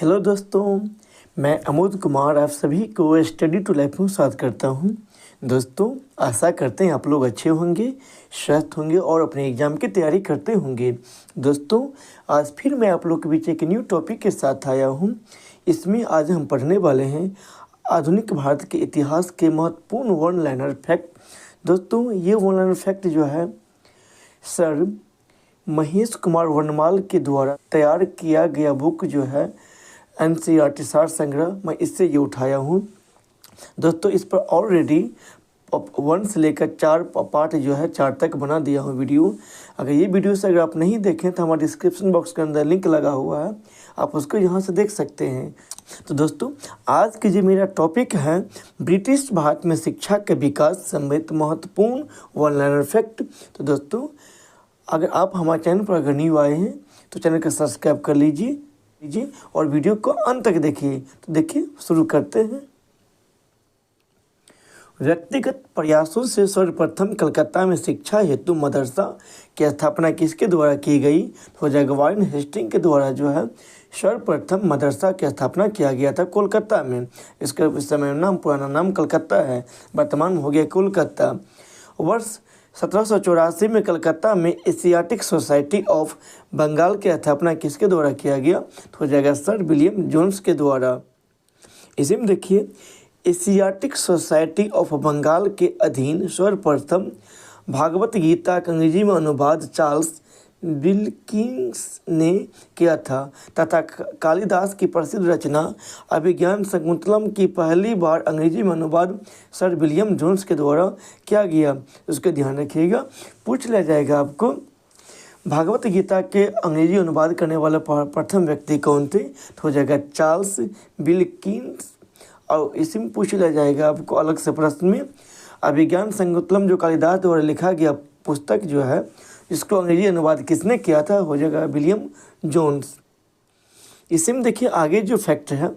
Hello दोस्तों, मैं अमोद कुमार आप सभी को स्टडी टू लाइफ में स्वागत करता हूं। दोस्तों, आशा करते हैं आप लोग अच्छे होंगे, स्वस्थ होंगे और अपने एग्ज़ाम की तैयारी करते होंगे। दोस्तों, आज फिर मैं आप लोग के बीच एक न्यू टॉपिक के साथ आया हूं। इसमें आज हम पढ़ने वाले हैं आधुनिक भारत के इतिहास के महत्वपूर्ण वन लाइनर फैक्ट। दोस्तों, ये वन लाइनर फैक्ट जो है सर महेश कुमार वर्णमाल के द्वारा तैयार किया गया बुक जो है NCERT सार संग्रह, मैं इससे ये उठाया हूँ। दोस्तों, इस पर ऑलरेडी 1 से लेकर 4 पार्ट जो है 4 तक बना दिया हूँ वीडियो। अगर ये वीडियो से अगर आप नहीं देखें तो हमारे डिस्क्रिप्शन बॉक्स के अंदर लिंक लगा हुआ है, आप उसको यहाँ से देख सकते हैं। तो दोस्तों, आज के जो मेरा टॉपिक है ब्रिटिश भारत में शिक्षा के विकास संबंधित महत्वपूर्ण वन लाइनर फैक्ट। तो दोस्तों, अगर आप हमारे चैनल पर अगर न्यू आए हैं तो चैनल को सब्सक्राइब कर लीजिए और वीडियो को अंत तक देखिए। तो देखिए, शुरू करते हैं। व्यक्तिगत प्रयासों से सर्वप्रथम कलकत्ता में शिक्षा हेतु मदरसा की स्थापना किसके द्वारा की गई? तो जगवाइन हेस्टिंग के द्वारा जो है सर्वप्रथम मदरसा की स्थापना किया गया था कोलकाता में। इसका इस समय नाम, पुराना नाम कलकत्ता है, वर्तमान में हो गया कोलकाता। वर्ष 1784 में कलकत्ता में एशियाटिक सोसाइटी ऑफ बंगाल की स्थापना किसके द्वारा किया गया? तो हो जाएगा सर विलियम जोन्स के द्वारा। इसी में देखिए, एशियाटिक सोसाइटी ऑफ बंगाल के अधीन सर्वप्रथम भागवत गीता का अंग्रेजी में अनुवाद चार्ल्स विल्किंस ने किया था तथा कालिदास की प्रसिद्ध रचना अभिज्ञान शकुंतलम की पहली बार अंग्रेजी में अनुवाद सर विलियम जोन्स के द्वारा किया गया। उसका ध्यान रखिएगा, पूछ लिया जाएगा आपको भागवत गीता के अंग्रेजी अनुवाद करने वाला प्रथम व्यक्ति कौन थे? तो हो जाएगा चार्ल्स विल्किंस। और इसी में पूछ लिया जाएगा आपको अलग से प्रश्न में अभिज्ञान शकुंतलम जो कालिदास द्वारा लिखा गया पुस्तक जो है, इसको अंग्रेजी अनुवाद किसने किया था? हो जाएगा विलियम जोन्स। इसी में देखिए आगे जो फैक्ट है,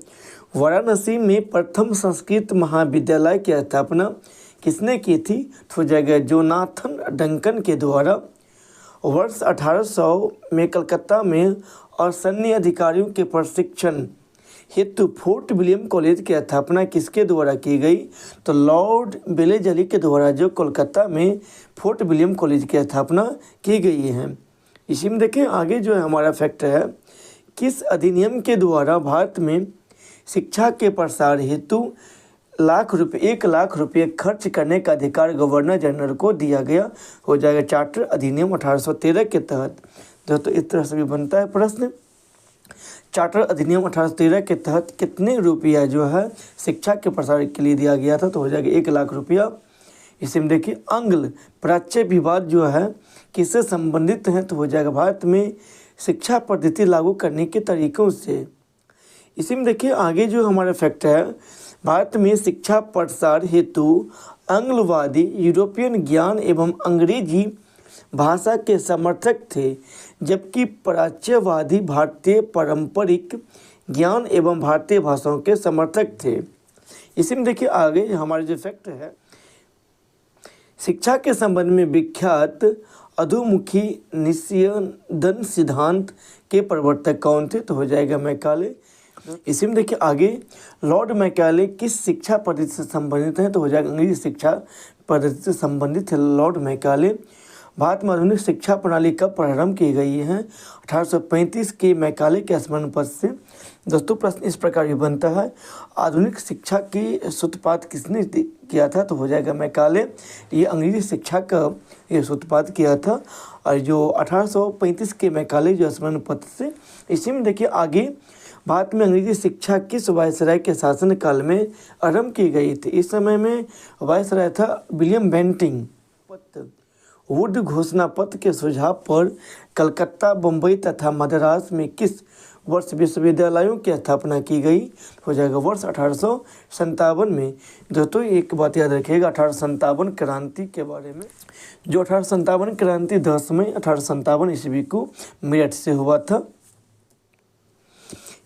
वाराणसी में प्रथम संस्कृत महाविद्यालय की स्थापना किसने की थी? तो हो जाएगा जोनाथन डंकन के द्वारा। वर्ष 1800 में कलकत्ता में असैन्य अधिकारियों के प्रशिक्षण हेतु फोर्ट विलियम कॉलेज की स्थापना किसके द्वारा की गई? तो लॉर्ड वेलेजली के द्वारा जो कोलकाता में फोर्ट विलियम कॉलेज की स्थापना की गई है। इसी में देखिए आगे जो है हमारा फैक्ट है, किस अधिनियम के द्वारा भारत में शिक्षा के प्रसार हेतु 1 लाख रुपये खर्च करने का अधिकार गवर्नर जनरल को दिया गया? हो जाएगा चार्टर अधिनियम 1813 के तहत। दोस्तों, इस तरह से भी बनता है प्रश्न। चार्टर अधिनियम 1813 के तहत कितने रुपया जो है शिक्षा के प्रसार के लिए दिया गया था? तो हो जाएगा 1 लाख रुपया। इसी में देखिए आंग्ल प्राच्य विवाद जो है किससे संबंधित है? तो हो जाएगा भारत में शिक्षा पद्धति लागू करने के तरीकों से। इसी में देखिए आगे जो हमारा फैक्ट है, भारत में शिक्षा प्रसार हेतु आंग्लवादी यूरोपियन ज्ञान एवं अंग्रेजी भाषा के समर्थक थे, जबकि प्राच्यवादी भारतीय पारंपरिक ज्ञान एवं भारतीय भाषाओं के समर्थक थे। इसी में देखिए आगे हमारे जो फैक्ट है, शिक्षा के संबंध में विख्यात अधोमुखी निषेधन सिद्धांत के प्रवर्तक कौन थे? तो हो जाएगा मैकाले। इसी में देखिए आगे लॉर्ड मैकाले किस शिक्षा पद्धति से संबंधित हैं? तो हो जाएगा अंग्रेजी शिक्षा पद्धति से संबंधित है लॉर्ड मैकाले। भारत में आधुनिक शिक्षा प्रणाली कब प्रारंभ की गई है? 1835 के मैकाले के स्मरण पत्र से। दोस्तों, प्रश्न इस प्रकार भी बनता है, आधुनिक शिक्षा की सूत्रपात किसने किया था? तो हो जाएगा मैकाले। ये अंग्रेजी शिक्षा का ये सूत्रपात किया था, और जो 1835 के मैकाले जो स्मरण पत्र से। इसी में देखिए आगे भारत में अंग्रेजी शिक्षा किस वायसराय के शासनकाल में आरंभ की गई थी? इस समय में वायसराय था विलियम बेंटिंग। वुड घोषणा पत्र के सुझाव पर कलकत्ता, बम्बई तथा मद्रास में किस वर्ष विश्वविद्यालयों की स्थापना की गई? हो जाएगा वर्ष 1857 में। दोस्तों, एक बात याद रखिएगा 1857 क्रांति के बारे में। जो 1857 क्रांति 10 मई 1857 ईस्वी को मेरठ से हुआ था।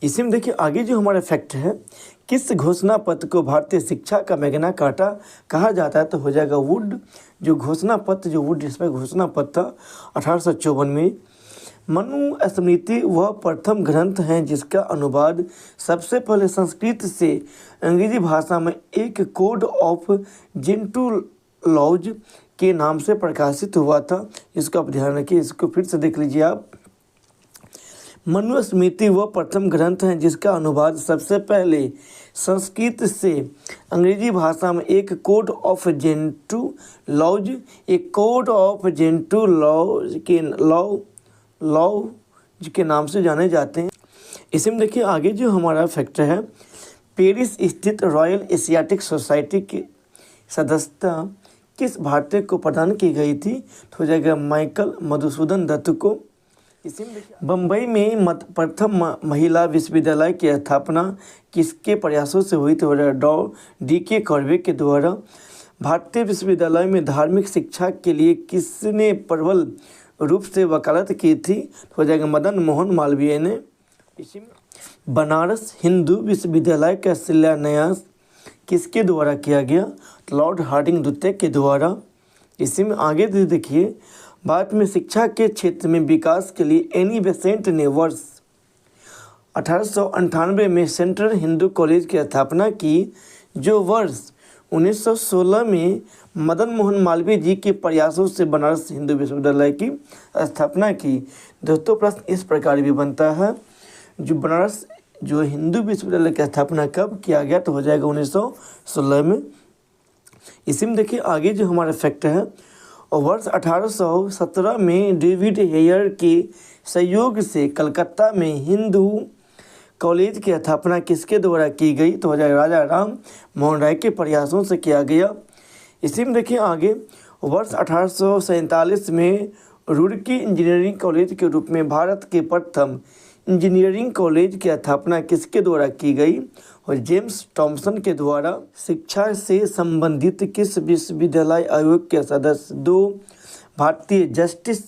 इसी में देखिए आगे जो हमारा फैक्ट है, किस घोषणा पत्र को भारतीय शिक्षा का मैग्ना कार्टा कहा जाता है? तो हो जाएगा वुड जो घोषणा पत्र, जो वुड जिसमें घोषणा पत्र था 1854 में मनुस्मृति वह प्रथम ग्रंथ है जिसका अनुवाद सबसे पहले संस्कृत से अंग्रेजी भाषा में एक कोड ऑफ जेंटुलॉज के नाम से प्रकाशित हुआ था। इसका आप ध्यान रखिए, इसको फिर से देख लीजिए आप। मनुस्मृति वह प्रथम ग्रंथ है जिसका अनुवाद सबसे पहले संस्कृत से अंग्रेजी भाषा में एक कोड ऑफ जेंटुलॉज के नाम से जाने जाते हैं। इसमें देखिए आगे जो हमारा फैक्टर है, पेरिस स्थित रॉयल एशियाटिक सोसाइटी की सदस्यता किस भारतीय को प्रदान की गई थी? तो हो जाएगा माइकल मधुसूदन दत्त को। बम्बई में प्रथम महिला विश्वविद्यालय की स्थापना किसके प्रयासों से हुई? तो D.K. कर्वे के द्वारा। भारतीय विश्वविद्यालय में धार्मिक शिक्षा के लिए किसने प्रबल रूप से वकालत की थी? तो हो जाएगा मदन मोहन मालवीय ने। बनारस हिंदू विश्वविद्यालय का शिलान्यास किसके द्वारा किया गया? तो लॉर्ड हार्डिंग द्वितीय के द्वारा। इसी में आगे देखिए, भारत में शिक्षा के क्षेत्र में विकास के लिए एनी बेसेंट ने वर्ष 1898 में सेंट्रल हिंदू कॉलेज की स्थापना की, जो वर्ष 1916 में मदन मोहन मालवीय जी के प्रयासों से बनारस हिंदू विश्वविद्यालय की स्थापना की। दोस्तों प्रश्न इस प्रकार भी बनता है, जो बनारस जो हिंदू विश्वविद्यालय की स्थापना कब किया गया? तो हो जाएगा 1916 में। इसी में देखिए आगे जो हमारा फैक्ट है, और वर्ष 1817 में डेविड हेयर के सहयोग से कलकत्ता में हिंदू कॉलेज की स्थापना किसके द्वारा की गई? तो हो जाएगा राजा राम मोहन राय के प्रयासों से किया गया। इसी में देखिए आगे, वर्ष 1847 में रुड़की इंजीनियरिंग कॉलेज के रूप में भारत के प्रथम इंजीनियरिंग कॉलेज की स्थापना किसके द्वारा की गई? और जेम्स थॉमसन के द्वारा। शिक्षा से संबंधित किस विश्वविद्यालय आयोग के सदस्य 2 भारतीय जस्टिस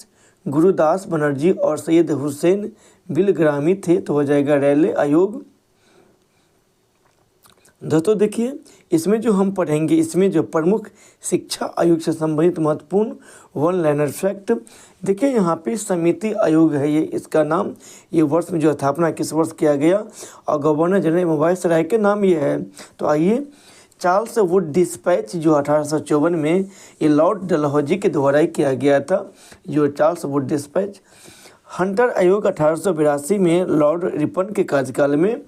गुरुदास बनर्जी और सैयद हुसैन बिलग्रामी थे? तो हो जाएगा रेले आयोग। दोस्तों देखिए, इसमें जो हम पढ़ेंगे, इसमें जो प्रमुख शिक्षा आयोग से संबंधित महत्वपूर्ण वन लाइनर फैक्ट देखिए, यहाँ पे समिति आयोग है ये इसका नाम। ये वर्ष में जो स्थापना किस वर्ष किया गया और गवर्नर जनरल वायसराय के नाम ये है। तो आइए, चार्ल्स वुड डिस्पैच जो 1854 में ये लॉर्ड डलहौजी के द्वारा ही किया गया था, जो चार्ल्स वुड डिस्पैच। हंटर आयोग 1882 में लॉर्ड रिपन के कार्यकाल में।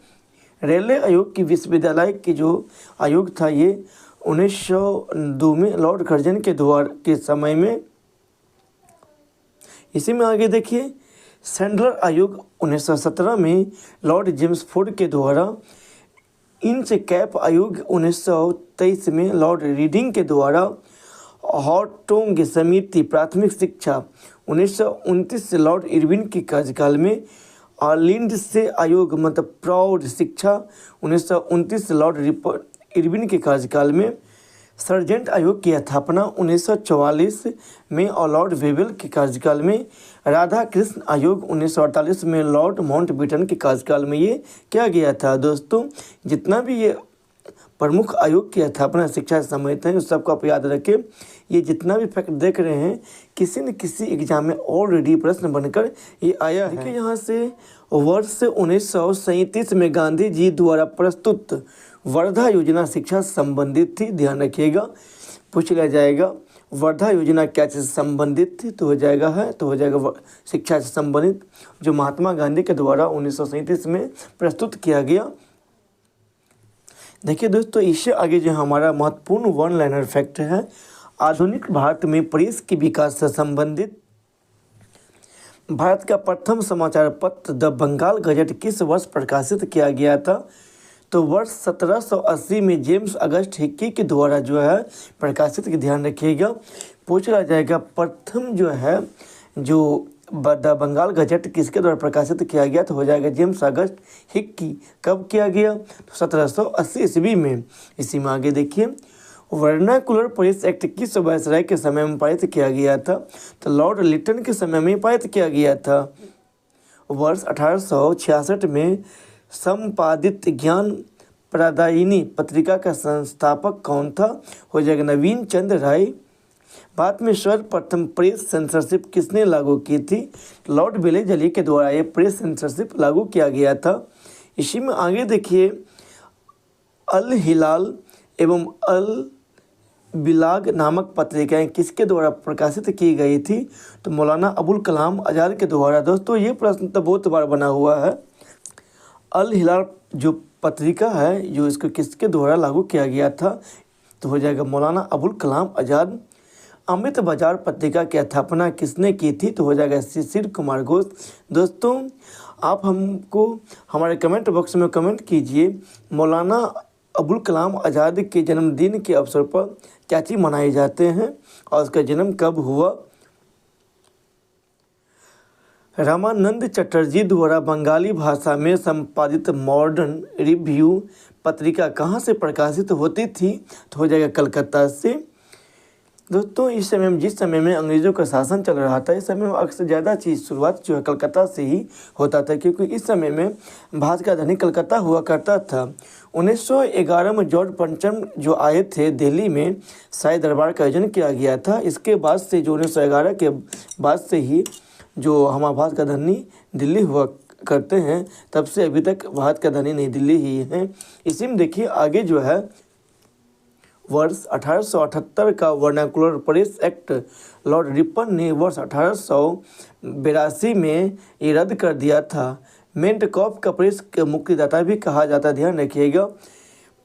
रेलवे आयोग की विश्वविद्यालय की जो आयोग था ये 1902 में लॉर्ड कर्जन के द्वारा के समय में। इसी में आगे देखिए, सैंडलर आयोग 1917 में लॉर्ड जेम्स फोर्ड के द्वारा। इंच कैप आयोग 1923 में लॉर्ड रीडिंग के द्वारा। हॉटोंग समिति प्राथमिक शिक्षा 1929 से लॉर्ड इरविन के कार्यकाल में। और लिंड से आयोग मतलब प्रौढ़ शिक्षा 1929 से लॉर्ड इरविन के कार्यकाल में। सर्जेंट आयोग की स्थापना 1944 में और लॉर्ड वेवेल के कार्यकाल में। राधा कृष्ण आयोग 1948 में लॉर्ड माउंटबेटन के कार्यकाल में ये किया गया था। दोस्तों जितना भी ये प्रमुख आयोग की स्थापना शिक्षा से संबंधित है उस सबको आप याद रखें। ये जितना भी फैक्ट देख रहे हैं किसी न किसी एग्जाम में ऑलरेडी प्रश्न बनकर ये आया है। देखिए यहाँ से वर्ष 1937 में गांधी जी द्वारा प्रस्तुत वर्धा योजना शिक्षा से संबंधित थी। ध्यान रखिएगा, पूछ लिया जाएगा वर्धा योजना क्या चीज़ से संबंधित थी, तो हो जाएगा शिक्षा से संबंधित, जो महात्मा गांधी के द्वारा 1937 में प्रस्तुत किया गया। देखिए दोस्तों, इससे आगे जो हमारा महत्वपूर्ण वन लाइनर फैक्ट है, आधुनिक भारत में प्रेस के विकास से संबंधित। भारत का प्रथम समाचार पत्र द बंगाल गजट किस वर्ष प्रकाशित किया गया था? तो वर्ष 1780 में जेम्स अगस्त हिक्की के द्वारा जो है प्रकाशित, की ध्यान रखिएगा, पूछ रहा जाएगा प्रथम जो है जो द बंगाल गजट किसके द्वारा प्रकाशित किया गया? तो हो जाएगा जेम्स अगस्त हिक्की। कब किया गया? तो 1780 ईस्वी में। इसी में आगे देखिए, वर्नाकुलर प्रेस एक्ट किस वायसराय के समय में पारित किया गया था? तो लॉर्ड लिटन के समय में पारित किया गया था। वर्ष 1866 में संपादित ज्ञान प्रदायिनी पत्रिका का संस्थापक कौन था? हो जाएगा नवीन चंद्र राय। भारत में सर्वप्रथम प्रेस सेंसरशिप किसने लागू की थी? लॉर्ड वेलेस्ली के द्वारा ये प्रेस सेंसरशिप लागू किया गया था। इसी में आगे देखिए, अल हिलाल एवं अल बिलाग नामक पत्रिकाएं किसके द्वारा प्रकाशित की गई थी? तो मौलाना अबुल कलाम आज़ाद के द्वारा। दोस्तों ये प्रश्न तो बहुत बार बना हुआ है। अल हिलाल जो पत्रिका है, जो इसको किसके द्वारा लागू किया गया था? तो हो जाएगा मौलाना अबुल कलाम आज़ाद। अमृत बाजार पत्रिका की स्थापना किसने की थी? तो हो जाएगा शिशिर कुमार घोष। दोस्तों आप हमको हमारे कमेंट बॉक्स में कमेंट कीजिए, मौलाना अबुल कलाम आज़ाद के जन्मदिन के अवसर पर क्या चीज़ मनाए जाते हैं और उसका जन्म कब हुआ? रामानंद चटर्जी द्वारा बंगाली भाषा में संपादित मॉडर्न रिव्यू पत्रिका कहाँ से प्रकाशित होती थी? तो हो जाएगा कलकत्ता से। दोस्तों इस समय जिस समय में अंग्रेज़ों का शासन चल रहा था, इस समय में अक्सर ज़्यादा चीज़ शुरुआत जो है कलकत्ता से ही होता था, क्योंकि इस समय में भारत का राजधानी कलकत्ता हुआ करता था। 1911 में जॉर्ज पंचम जो आए थे दिल्ली में, शाही दरबार का आयोजन किया गया था। इसके बाद से जो 1911 के बाद से ही जो हमारा भारत का राजधानी दिल्ली हुआ करते हैं, तब से अभी तक भारत का राजधानी नई दिल्ली ही है। इसी में देखिए आगे जो है, वर्ष 1878 का vernacular press act Lord Ripon ने वर्ष 1882 में ये रद्द कर दिया था। मेंटकॉफ का प्रेस का मुक्तिदाता भी कहा जाता है, ध्यान रखिएगा।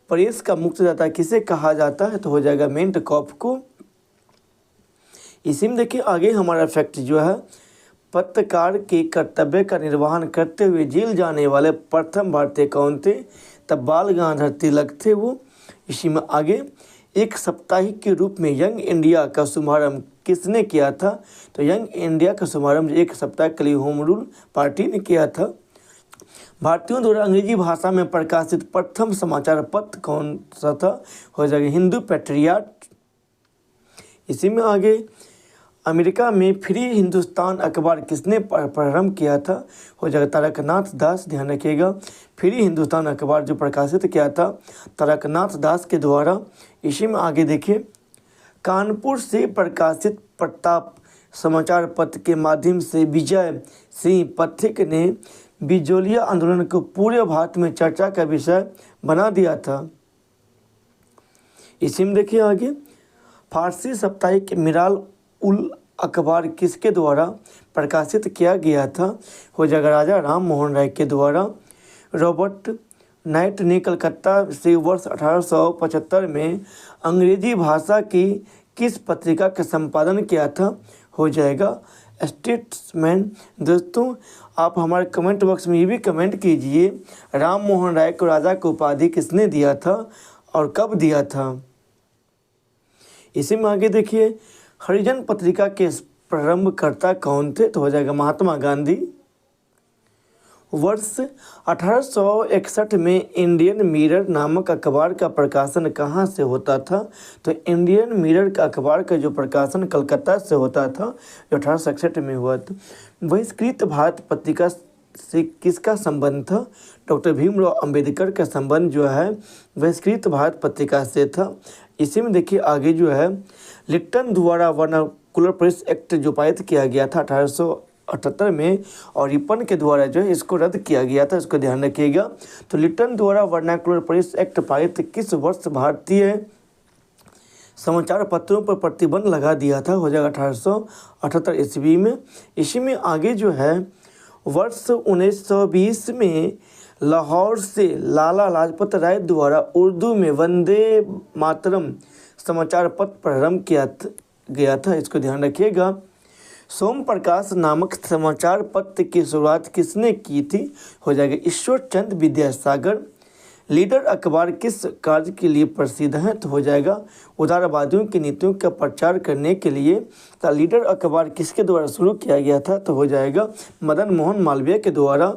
प्रेस का मुक्तिदाता किसे कहा जाता है? तो हो जाएगा मेंटकॉफ को। इसी में देखिए आगे हमारा फैक्ट जो है, पत्रकार के कर्तव्य का निर्वहन करते हुए जेल जाने वाले प्रथम भारतीय कौन थे? तब बाल गंगाधर तिलक थे वो। इसी में आगे, एक साप्ताहिक के रूप में यंग इंडिया का शुभारंभ किसने किया था? तो यंग इंडिया का शुभारंभ एक सप्ताह के लिए होम रूल पार्टी ने किया था। भारतीयों द्वारा अंग्रेजी भाषा में प्रकाशित प्रथम समाचार पत्र कौन सा था? हो जाएगा हिंदू पैट्रियट। इसी में आगे, अमेरिका में फ्री हिंदुस्तान अखबार किसने प्रारंभ किया था? हो जाएगा तारकनाथ दास, ध्यान रखिएगा। फ्री हिंदुस्तान अखबार जो प्रकाशित किया था तारकनाथ दास के द्वारा। इसी में आगे देखिए, कानपुर से प्रकाशित प्रताप समाचार पत्र के माध्यम से विजय सिंह पथिक ने बिजोलिया आंदोलन को पूरे भारत में चर्चा का विषय बना दिया था। इसी में देखिए आगे, फारसी साप्ताहिक मिराल उल अखबार किसके द्वारा प्रकाशित किया गया था? हो जाएगा राजा राम मोहन राय के द्वारा। रॉबर्ट नाइट ने कलकत्ता से वर्ष 1875 में अंग्रेजी भाषा की किस पत्रिका का संपादन किया था? हो जाएगा स्टेट्समैन। दोस्तों आप हमारे कमेंट बॉक्स में ये भी कमेंट कीजिए, राम मोहन राय को राजा की उपाधि किसने दिया था और कब दिया था? इसी में आगे देखिए, हरिजन पत्रिका के प्रारंभकर्ता कौन थे? तो हो जाएगा महात्मा गांधी। वर्ष 1861 में इंडियन मिरर नामक अखबार का प्रकाशन कहाँ से होता था? तो इंडियन मिरर का अखबार का जो प्रकाशन कलकत्ता से होता था, जो 1861 में हुआ था। बहिष्कृत भारत पत्रिका से किसका संबंध था? डॉक्टर भीमराव अंबेडकर का संबंध जो है बहिष्कृत भारत पत्रिका से था। इसी में देखिए आगे जो है, लिप्टन द्वारा वर्नाकुलर प्रेस एक्ट जो पारित किया गया था 1878 में, और रिपन के द्वारा जो है इसको रद्द किया गया था, इसको ध्यान रखिएगा। तो लिप्टन द्वारा वर्नाकुलर प्रेस एक्ट पारित किस वर्ष भारतीय समाचार पत्रों पर प्रतिबंध लगा दिया था? हो जाएगा 1878 ईस्वी में। इसी में आगे जो है, वर्ष 1920 में लाहौर से लाला लाजपत राय द्वारा उर्दू में वंदे मातरम समाचार पत्र प्रारंभ किया गया था, इसको ध्यान रखिएगा। सोम प्रकाश नामक समाचार पत्र की शुरुआत किसने की थी? हो जाएगा ईश्वर चंद्र विद्यासागर। लीडर अखबार किस कार्य के लिए प्रसिद्ध है? तो हो जाएगा उदारवादियों की नीतियों का प्रचार करने के लिए। तो लीडर अखबार किसके द्वारा शुरू किया गया था? तो हो जाएगा मदन मोहन मालवीय के द्वारा।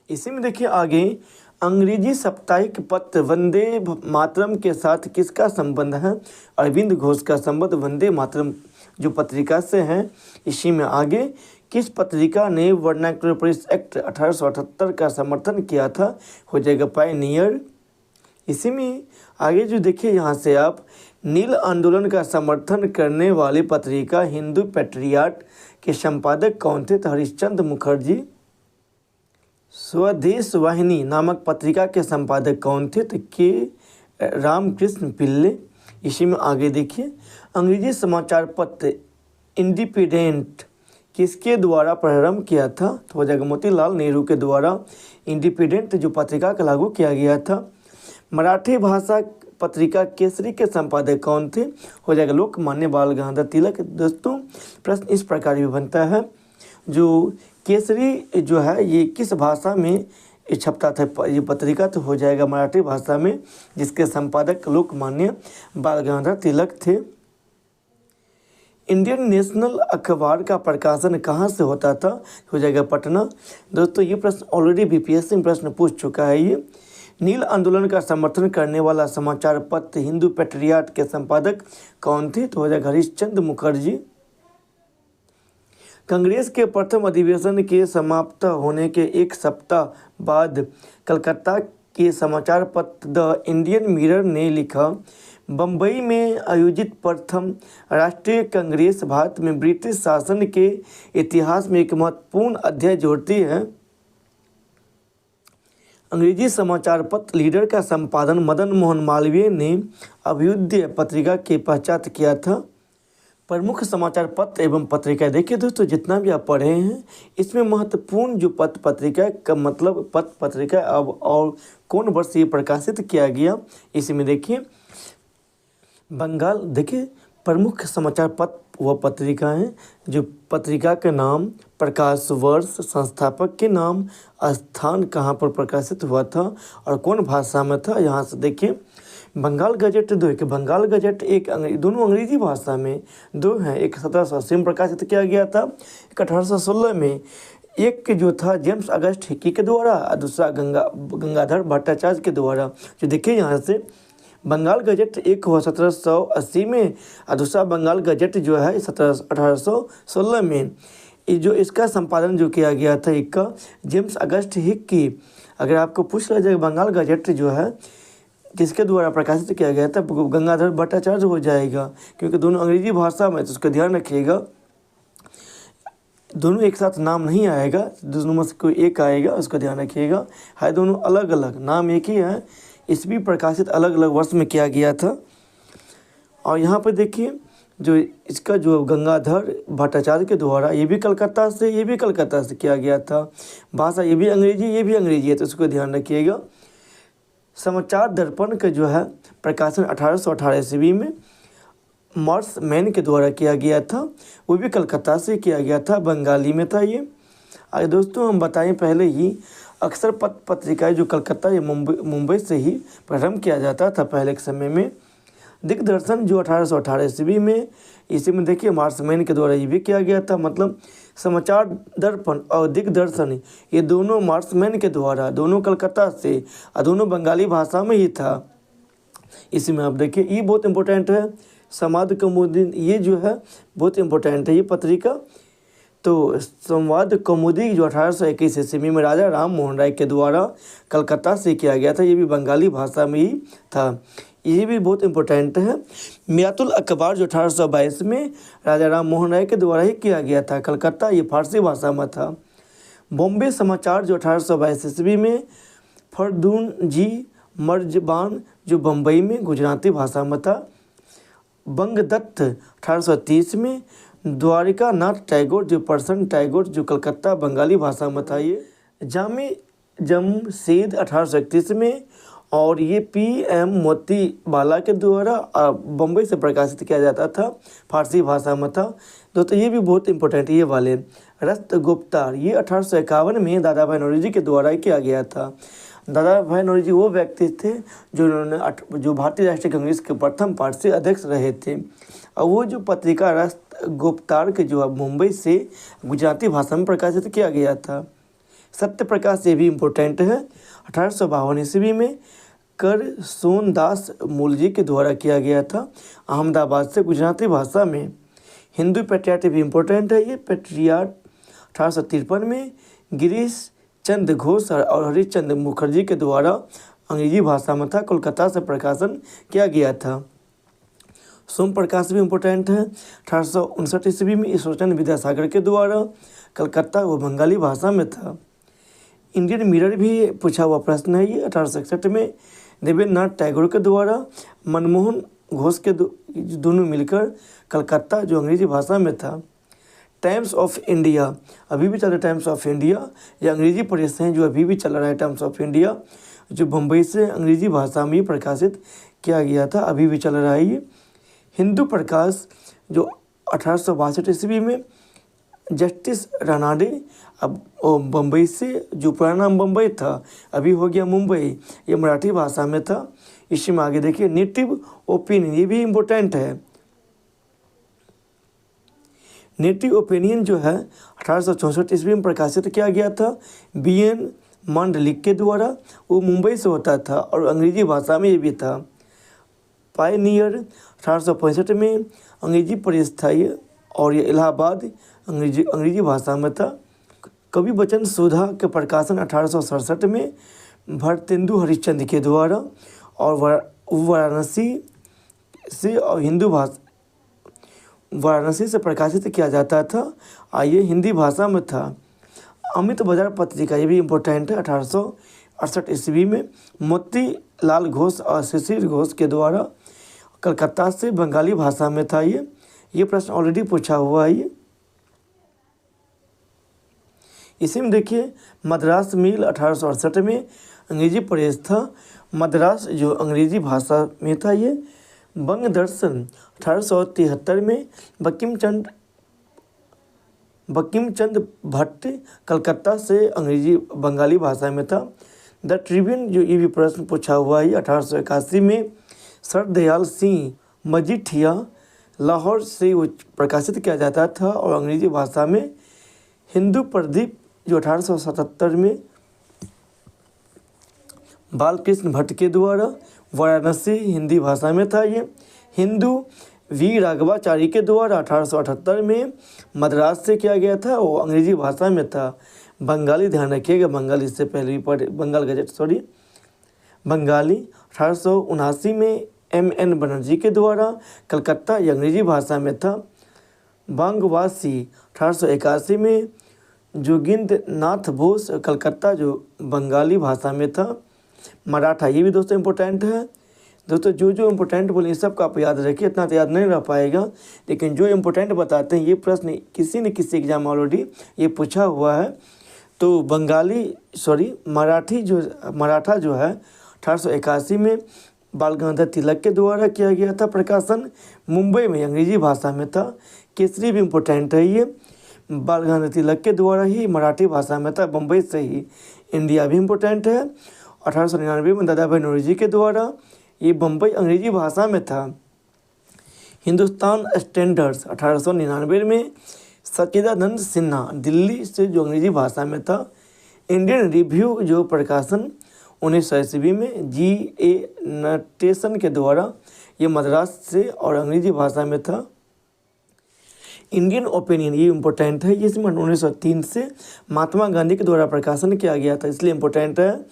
इसी में देखिए आगे, अंग्रेजी साप्ताहिक पत्र वंदे मातरम के साथ किसका संबंध है? अरविंद घोष का संबंध वंदे मातरम जो पत्रिका से है। इसी में आगे, किस पत्रिका ने वर्नाकुलर प्रेस एक्ट 1878 का समर्थन किया था? हो जाएगा पायनियर। इसी में आगे जो देखिए यहाँ से आप, नील आंदोलन का समर्थन करने वाली पत्रिका हिंदू पैट्रियट के संपादक कौन थे? तो हरिश्चंद्र मुखर्जी। स्वदेश वाहिनी नामक पत्रिका के संपादक कौन थे? तो के रामकृष्ण पिल्ले। इसी में आगे देखिए, अंग्रेजी समाचार पत्र इंडिपेंडेंट किसके द्वारा प्रारंभ किया था? तो हो जाएगा मोतीलाल नेहरू के द्वारा इंडिपेंडेंट जो पत्रिका का लागू किया गया था। मराठी भाषा पत्रिका केसरी के संपादक कौन थे? हो जाएगा लोकमान्य बाल गंगाधर तिलक। दोस्तों प्रश्न इस प्रकार भी बनता है, जो केसरी जो है ये किस भाषा में छपता था? ये पत्रिका तो हो जाएगा मराठी भाषा में, जिसके संपादक लोकमान्य बाल गंगाधर तिलक थे। इंडियन नेशनल अखबार का प्रकाशन कहाँ से होता था? हो जाएगा पटना। दोस्तों ये प्रश्न ऑलरेडी बीपीएससी में प्रश्न पूछ चुका है। ये नील आंदोलन का समर्थन करने वाला समाचार पत्र हिंदू पैट्रियट के संपादक कौन थे? तो हो जाएगा हरिश्चंद्र मुखर्जी। कांग्रेस के प्रथम अधिवेशन के समाप्त होने के एक सप्ताह बाद कलकत्ता के समाचार पत्र द इंडियन मिरर ने लिखा, बम्बई में आयोजित प्रथम राष्ट्रीय कांग्रेस भारत में ब्रिटिश शासन के इतिहास में एक महत्वपूर्ण अध्याय जोड़ती है। अंग्रेजी समाचार पत्र लीडर का संपादन मदन मोहन मालवीय ने अभ्युदय पत्रिका के पश्चात किया था। प्रमुख समाचार पत्र एवं पत्रिका देखिए दोस्तों, जितना भी आप पढ़े हैं इसमें महत्वपूर्ण जो पत्र पत्रिका का मतलब पत्र पत्रिका अब और कौन वर्ष ये प्रकाशित किया गया, इसी में देखिए बंगाल। देखिए प्रमुख समाचार पत्र वह पत्रिका हैं जो पत्रिका का नाम, प्रकाश वर्ष, संस्थापक के नाम, स्थान कहाँ पर प्रकाशित हुआ था और कौन भाषा में था। यहाँ से देखिए बंगाल गजट दो, एक बंगाल गजट एक दोनों अंग्रेजी भाषा में दो हैं। एक 1780 में प्रकाशित किया गया था, एक 1816 में। एक जो था जेम्स अगस्त हिकी के द्वारा और दूसरा गंगाधर भट्टाचार्य के द्वारा। जो देखिए यहाँ से बंगाल गजट एक हुआ 1780 में और दूसरा बंगाल गजट जो है 1816 में। जो इसका संपादन जो किया गया था एक का जेम्स अगस्त हिकी। अगर आपको पूछ लिया जाए बंगाल गजट जो है किसके द्वारा प्रकाशित किया गया था, गंगाधर भट्टाचार्य हो जाएगा, क्योंकि दोनों अंग्रेजी भाषा में, तो उसका ध्यान रखिएगा। दोनों एक साथ नाम नहीं आएगा, दोनों में से कोई एक आएगा, उसका ध्यान रखिएगा। है दोनों अलग अलग, नाम एक ही है, इस भी प्रकाशित अलग अलग वर्ष में किया गया था। और यहाँ पर देखिए जो इसका जो गंगाधर भट्टाचार्य के द्वारा, ये भी कलकत्ता से, ये भी कलकत्ता से किया गया था। भाषा ये भी अंग्रेजी, ये भी अंग्रेजी है, तो इसको ध्यान रखिएगा। समाचार दर्पण का जो है प्रकाशन 1818 ईस्वी में मॉर्स मैन के द्वारा किया गया था, वो भी कलकत्ता से किया गया था, बंगाली में था ये। आगे दोस्तों हम बताएं पहले ही, अक्सर पत्रिकाएं जो कलकत्ता या मुंबई से ही प्रारंभ किया जाता था पहले के समय में। दिग्दर्शन जो 1818 ईस्वी में, इसी में देखिए मॉर्स मैन के द्वारा ये भी किया गया था। मतलब समाचार दर्पण और दिग्दर्शन ये दोनों मॉर्स मैन के द्वारा, दोनों कलकत्ता से और दोनों बंगाली भाषा में ही था। इसी में आप देखिए ये बहुत इम्पोर्टेंट है, संवाद कौमुदी, ये जो है बहुत इम्पोर्टेंट है ये पत्रिका। तो संवाद कौमुदी जो 1821 ईस्वी में राजा राम मोहन राय के द्वारा कलकत्ता से किया गया था, ये भी बंगाली भाषा में ही था, ये भी बहुत इम्पोर्टेंट है। मिरातुल अखबार जो 1822 में राजा राम मोहन राय के द्वारा ही किया गया था, कलकत्ता, ये फारसी भाषा में था। बॉम्बे समाचार जो 1822 ईस्वी में फरदून जी मर्जबान जो बम्बई में गुजराती भाषा में था। बंगदत्त 1830 में, द्वारिका नाथ टैगोर जो पर्सन टैगोर जो कलकत्ता बंगाली भाषा में था ये। जामी जमशेद 1831 में, और ये PM मोती बाला के द्वारा बम्बई से प्रकाशित किया जाता था, फारसी भाषा में था। दोस्तों ये भी बहुत इंपॉर्टेंट ये वाले। रस्त गुप्तार ये 1851 में दादा भाई नौरोजी के द्वारा किया गया था। दादा भाई नौरोजी वो व्यक्ति थे जो भारतीय राष्ट्रीय कांग्रेस के प्रथम पार्टी अध्यक्ष रहे थे। और वो जो पत्रिका रस्त गुप्तार के जो मुंबई से गुजराती भाषा में प्रकाशित किया गया था। सत्य प्रकाश ये भी इम्पोर्टेंट है, 1852 ईस्वी में कर सोनदास मूलजी के द्वारा किया गया था, अहमदाबाद से गुजराती भाषा में। हिंदू पैट्रियट भी इम्पोर्टेंट है ये पैट्रियट 1853 में गिरीश चंद्र घोष और हरिश्चंद्र मुखर्जी के द्वारा अंग्रेजी भाषा में था, कोलकाता से प्रकाशन किया गया था। सोम प्रकाश भी इम्पोर्टेंट है। 1859 ईस्वी में ईश्वरचंद्र विद्यासागर के द्वारा, कलकत्ता वो बंगाली भाषा में था। इंडियन मिरर भी पूछा हुआ प्रश्न है ये। 1861 में देवेंद्रनाथ टैगोर के द्वारा, मनमोहन घोष के दोनों मिलकर, कलकत्ता जो अंग्रेजी भाषा में था। टाइम्स ऑफ इंडिया अभी भी चल रहा है। टाइम्स ऑफ इंडिया ये अंग्रेजी प्रेस हैं जो अभी भी चल रहा है। टाइम्स ऑफ इंडिया जो बम्बई से अंग्रेजी भाषा में प्रकाशित किया गया था, अभी भी चल रहा है ये। हिंदू प्रकाश जो 1862 ईस्वी में जस्टिस रानाडे, अब बम्बई से, जो पुराना नाम बम्बई था अभी हो गया मुंबई, ये मराठी भाषा में था। इसी में आगे देखिए नेटिव ओपिनियन, ये भी इम्पोर्टेंट है। नेटिव ओपिनियन जो है 1864 ईस्वी में प्रकाशित किया गया था BN मांडलिक के द्वारा। वो मुंबई से होता था और अंग्रेजी भाषा में ये भी था। पायनियर 1865 में अंग्रेजी प्रेस था ये, और ये इलाहाबाद अंग्रेजी भाषा में था। कवि वचन सुधा के प्रकाशन 1867 में भरतेंदु हरिश्चंद्र के द्वारा, और वाराणसी से और वाराणसी से प्रकाशित किया जाता था। आइए हिंदी भाषा में था। अमित बाजार पत्रिका ये भी इम्पोर्टेंट है। 1868 ईस्वी में मोतीलाल घोष और शिशिर घोष के द्वारा, कलकत्ता से बंगाली भाषा में था ये प्रश्न ऑलरेडी पूछा हुआ है ये। इसी में देखिए मद्रास मेल 1868 में अंग्रेजी प्रेस था। मद्रास जो अंग्रेजी भाषा में था ये। बंग दर्शन 1873 में बंकिम चंद्र भट्ट, कलकत्ता से अंग्रेजी बंगाली भाषा में था। द ट्रिब्यून जो ये भी प्रश्न पूछा हुआ है 1881 में सरदयाल सिंह मजीठिया, लाहौर से वो प्रकाशित किया जाता था और अंग्रेजी भाषा में। हिंदू प्रदीप जो 1877 में बालकृष्ण भट्ट के द्वारा, वाराणसी हिंदी भाषा में था ये। हिंदू वी राघवाचारी के द्वारा 1878 में मद्रास से किया गया था, वो अंग्रेजी भाषा में था। बंगाली ध्यान रखिएगा, बंगाली इससे पहले भी पढ़े, बंगाल गजट बंगाली 1879 में MN बनर्जी के द्वारा, कलकत्ता ये अंग्रेजी भाषा में था। बांगवासी 1881 में जोगिंद्र नाथ बोस, कलकत्ता जो बंगाली भाषा में था। मराठा ये भी दोस्तों इम्पोर्टेंट है। दोस्तों जो इम्पोर्टेंट बोले सब का आप याद रखिए, इतना तो याद नहीं रह पाएगा, लेकिन जो इम्पोर्टेंट बताते हैं ये प्रश्न किसी न किसी एग्जाम ऑलरेडी ये पूछा हुआ है। तो मराठा जो है 1881 में बाल गंगाधर तिलक के द्वारा किया गया था प्रकाशन, मुंबई में अंग्रेजी भाषा में था। केसरी भी इम्पोर्टेंट है ये, बाल गंगाधर तिलक के द्वारा ही मराठी भाषा में था, बम्बई से ही। इंडिया भी इम्पोर्टेंट है। 1899 में दादा भाई नौरोजी के द्वारा, ये बम्बई अंग्रेजी भाषा में था। हिंदुस्तान स्टैंडर्ड्स 1899 में सच्चिदानंद सिन्हा, दिल्ली से जो अंग्रेजी भाषा में था। इंडियन रिव्यू जो प्रकाशन 1900 ईस्वी में GA नटेशन के द्वारा, ये मद्रास से और अंग्रेजी भाषा में था। इंडियन ओपिनियन ये इम्पोर्टेंट है, इसमें 1903 से महात्मा गांधी के द्वारा प्रकाशन किया गया था, इसलिए इम्पोर्टेंट है।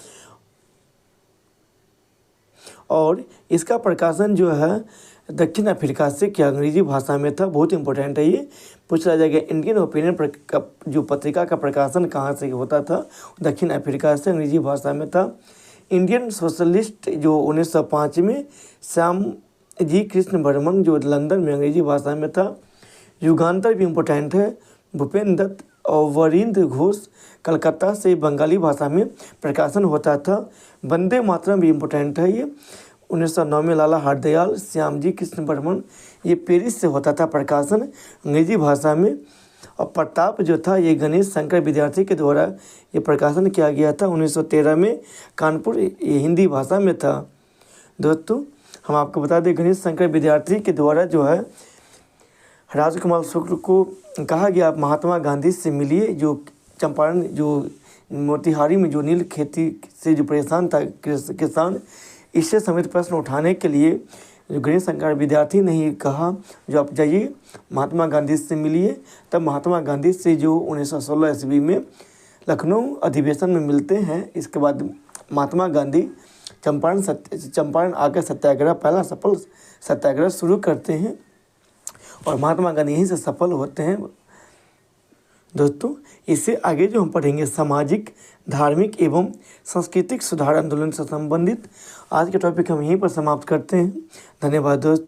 और इसका प्रकाशन जो है दक्षिण अफ्रीका से क्या अंग्रेजी भाषा में था, बहुत इंपॉर्टेंट है ये। पूछा जाएगा इंडियन ओपिनियन जो पत्रिका का प्रकाशन कहाँ से होता था, दक्षिण अफ्रीका से अंग्रेजी भाषा में था। इंडियन सोशलिस्ट जो 1905 में श्याम जी कृष्ण बर्मन जो लंदन में अंग्रेजी भाषा में था। युगांतर भी इम्पोर्टेंट है, भूपेंद्र दत्त और वरिंद्र घोष, कलकत्ता से बंगाली भाषा में प्रकाशन होता था। वंदे मातरम भी इम्पोर्टेंट है ये, 1909 में लाला हरदयाल श्याम जी कृष्ण बर्मन, ये पेरिस से होता था प्रकाशन अंग्रेजी भाषा में। और प्रताप जो था ये गणेश शंकर विद्यार्थी के द्वारा ये प्रकाशन किया गया था 1913 में, कानपुर, ये हिंदी भाषा में था। दोस्तों हम आपको बता दें गणेश शंकर विद्यार्थी के द्वारा जो है राजकुमार शुक्ल को कहा गया आप महात्मा गांधी से मिलिए, जो चंपारण जो मोतिहारी में जो नील खेती से जो परेशान था किसान, इससे समेत प्रश्न उठाने के लिए जो गणेश शंकर विद्यार्थी ने ही कहा जो आप जाइए महात्मा गांधी से मिलिए। तब महात्मा गांधी से जो 1916 ईस्वी में लखनऊ अधिवेशन में मिलते हैं। इसके बाद महात्मा गांधी चंपारण आकर सत्याग्रह, पहला सफल सत्याग्रह शुरू करते हैं और महात्मा गांधी यहीं से सफल होते हैं। दोस्तों, इससे आगे जो हम पढ़ेंगे सामाजिक, धार्मिक एवं सांस्कृतिक सुधार आंदोलन से संबंधित आज के टॉपिक हम यहीं पर समाप्त करते हैं। धन्यवाद दोस्तों।